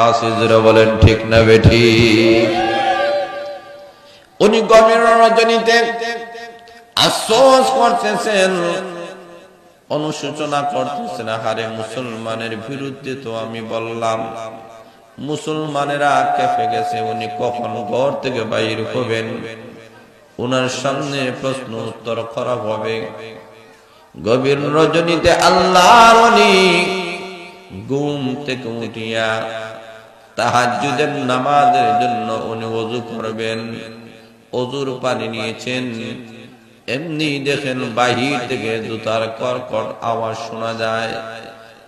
আসিজরা বলেন ঠিক না বেঠিক? উনি গভীর রজনীতে আফসোস করতেছেন, অনুশোচনা করতেছেন, হারে মুসলমানের বিরুদ্ধে তো আমি বললাম, মুসলমানেরা কেঁপে গেছে, উনি কখন ঘর থেকে বাইর হবেন, উনার সামনে প্রশ্ন উত্তর করা হবে। গভীর রজনীতে আল্লাহর ওলি ঘুম থেকে উঠিয়া তাহাজ্জুদের নামাজের জন্য উনি ওযু করবেন। ওযুর পানি নিয়েছেন, এমনি দেখেন বাহির থেকে জুতার কড়কড় আওয়াজ শোনা যায়।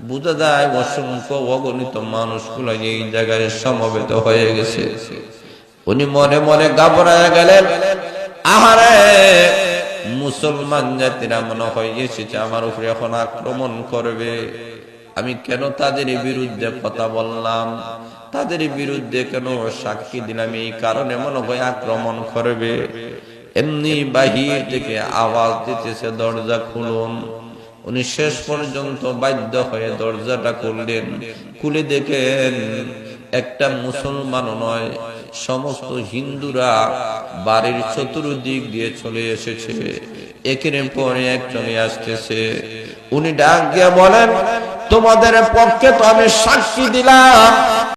বুঝা যায় অসংখ্য অগণিত মানুষগুলো এই জায়গায় সমবেত হয়ে গেছে। উনি মনে মনে ঘাবড়ায় গেলেন, আহারে মুসলমান জাতিরা মনে হয় এসেছে আমার উপরে এখন আক্রমণ করবে। আমি কেন তাদের বিরুদ্ধে কথা বললাম, তাদের বিরুদ্ধে কেন সাক্ষী দিলাম, এই কারণে মনে হয় আক্রমণ করবে। এমনি বাহির থেকে আওয়াজ দিতেছে, দরজা খুলুন। উনি শেষ পর্যন্ত বাধ্য হয়ে দরজাটা খুললেন। খুলে দেখেন একটা মুসলমান নয়, সমস্ত হিন্দুরা বাড়ির চতুর্দিক দিয়ে চলে এসেছে, একের পরে এক চলে আসতেছে। উনি ডাক দিয়ে বলেন, তোমাদের পক্ষে তো আমি সাক্ষী দিলাম,